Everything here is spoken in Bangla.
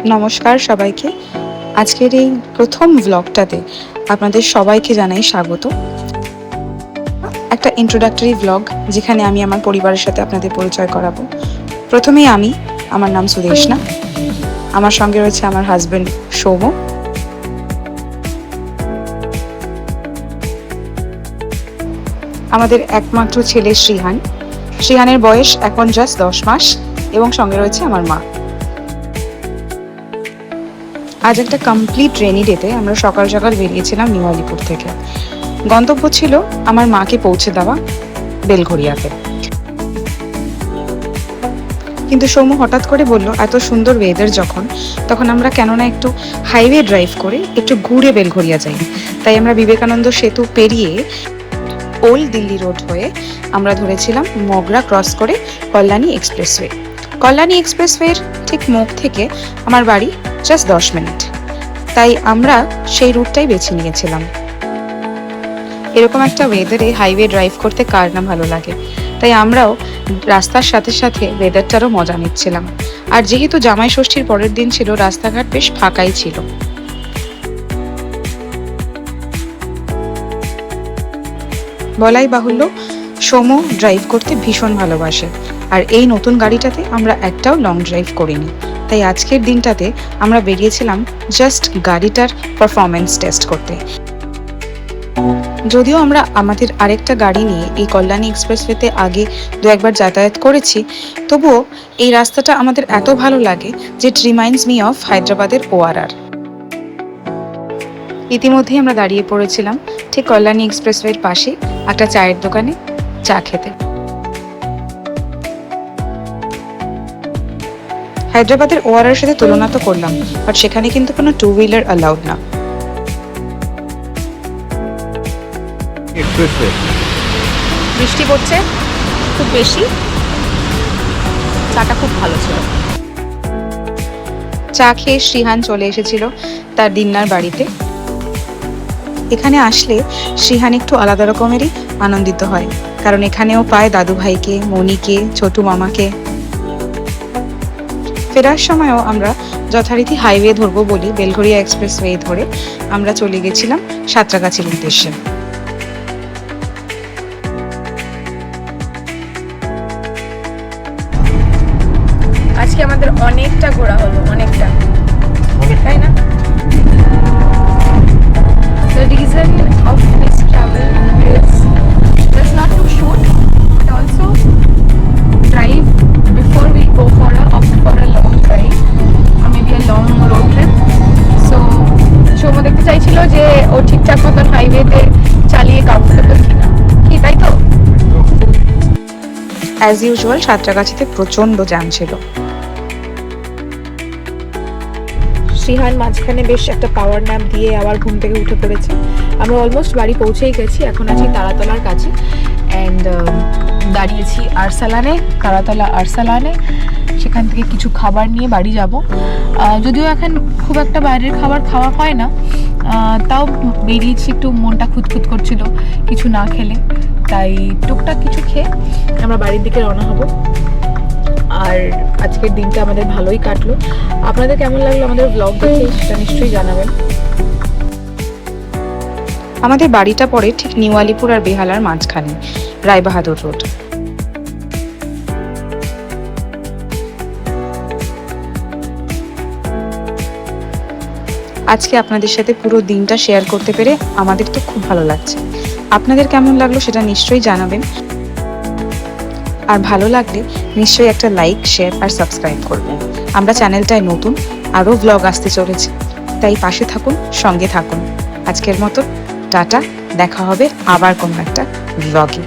নমস্কার সবাইকে। আজকের এই প্রথম ব্লগটাতে আপনাদের সবাইকে জানাই স্বাগত। একটা ইন্ট্রোডাক্টরি ব্লগ যেখানে আমি আমার পরিবারের সাথে আপনাদের পরিচয় করাবো। প্রথমেই আমার নাম সুদেশনা। আমার সঙ্গে রয়েছে আমার হাজবেন্ড সৌম। আমাদের একমাত্র ছেলে শ্রীহান। শ্রীহানের বয়স এখন জাস্ট 10 মাস এবং সঙ্গে রয়েছে আমার মা। আজ একটা কমপ্লিট রেনি ডেতে আমরা সকাল সকাল বেরিয়েছিলাম নিউ আলিপুর থেকে। গন্তব্য ছিল আমার মাকে পৌঁছে দেওয়া বেলঘরিয়াতে। কিন্তু সৌম্য হঠাৎ করে বলল, এত সুন্দর ওয়েদার যখন, তখন আমরা কেননা একটু হাইওয়ে ড্রাইভ করে একটু ঘুরে বেলঘরিয়া যাই। তাই আমরা বিবেকানন্দ সেতু পেরিয়ে ওল্ড দিল্লি রোড হয়ে আমরা ধরেছিলাম মগরা ক্রস করে কল্যাণী এক্সপ্রেসওয়ে। কল্যাণী এক্সপ্রেসওয়ের ঠিক মুখ থেকে আমার বাড়ি জাস্ট 10 মিনিট। তাই আমরা সেই রুটটাই বেছে নিয়েছিলাম। এরকম একটা ওয়েদারে হাইওয়ে ড্রাইভ করতে কার না ভালো লাগে। তাই আমরাও রাস্তার সাথে সাথে ওয়েদারটারও মজা নিচ্ছিলাম। আর যেহেতু জামাই ষষ্ঠীর পরের দিন ছিল, রাস্তাঘাট বেশ ফাঁকাই ছিল। বলাই বাহুল্য, সৌম্য ড্রাইভ করতে ভীষণ ভালোবাসে। আর এই নতুন গাড়িটাতে আমরা একটাও লং ড্রাইভ করিনি। তাই আজকের দিনটাতে আমরা বেরিয়েছিলাম জাস্ট গাড়িটার পারফরমেন্স টেস্ট করতে। যদিও আমরা আমাদের আরেকটা গাড়ি নিয়ে এই কল্যাণী এক্সপ্রেসওয়েতে আগে দু একবার যাতায়াত করেছি, তবুও এই রাস্তাটা আমাদের এত ভালো লাগে যে ইট রিমাইন্ডস মি অফ হায়দ্রাবাদের ORR। ইতিমধ্যেই আমরা দাঁড়িয়ে পড়েছিলাম ঠিক কল্যাণী এক্সপ্রেসওয়ের পাশে একটা চায়ের দোকানে চা খেতে। হায়দ্রাবাদের ORR সাথে তুলনা তো করলাম, বাট সেখানে কিন্তু কোনো 2 হুইলার অ্যালাউড না। বৃষ্টি পড়ছে খুব বেশি, চাটা খুব ভালো ছিল। চা খেয়ে শ্রীহান চলে এসেছিল তার দিন্নার বাড়িতে। এখানে আসলে শ্রীহান একটু আলাদা রকমেরই আনন্দিত হয়, কারণ এখানেও পায় দাদু ভাইকে, মনিকে, ছোটু মামাকে। ফেরার সময়ও আমরা যথারীতি হাইওয়ে ধরবো বলি বেলঘরিয়া এক্সপ্রেসওয়ে ধরে আমরা চলে গেছিলাম সাঁতরাগাছির উদ্দেশ্যে। আজকে আমাদের অনেকটা ঘোরা হলো, অনেকটা, তাই না? The reason of this travel is just not to shoot, but also drive before we go opt for a long drive or maybe a long road trip. So Soumya দেখতে চাইছিল যে ও ঠিকঠাক মতন হাইওয়েতে চালিয়ে কমফোর্টেবল কিনা, কি তাই তো? অ্যাজ ইউজুয়াল সাঁতরাগাছিতে প্রচন্ড জ্যাম ছিল। শ্রীহান মাঝখানে বেশ একটা পাওয়ার ন্যাপ দিয়ে আবার ঘুম থেকে উঠে পড়েছে। আমরা অলমোস্ট বাড়ি পৌঁছেই গেছি, এখন আছি তারাতলার কাছে অ্যান্ড দাঁড়িয়েছি আরসালানে, তারাতলা আরসালানে। সেখান থেকে কিছু খাবার নিয়ে বাড়ি যাব। যদিও এখন খুব একটা বাইরের খাবার খাওয়া হয় না, তাও বেরিয়েছি, একটু মনটা খুঁতখুত করছিল কিছু না খেলে, তাই টুকটাক কিছু খেয়ে আমরা বাড়ির দিকে রওনা হব। আর আজকের দিনটা আমাদের ভালোই কাটলো। আপনাদের কেমন লাগলো আমাদের ব্লগ দেখে সেটা নিশ্চয়ই জানাবেন। আমাদের বাড়িটা পড়ে ঠিক নিউ আলিপুর আর বেহালার মাঝখানে, রায়বাহাদুর রোড। আজকে আপনাদের সাথে পুরো দিনটা শেয়ার করতে পেরে আমাদের তো খুব ভালো লাগছে। আপনাদের কেমন লাগলো সেটা নিশ্চয়ই জানাবেন। আর ভালো লাগলে নিশ্চয়ই একটা লাইক, শেয়ার আর সাবস্ক্রাইব করবেন। আমরা চ্যানেলটায় নতুন, আরও ব্লগ আসতে চলেছে, তাই পাশে থাকুন, সঙ্গে থাকুন। আজকের মতো টাটা, দেখা হবে আবার কোনো একটা ব্লগে।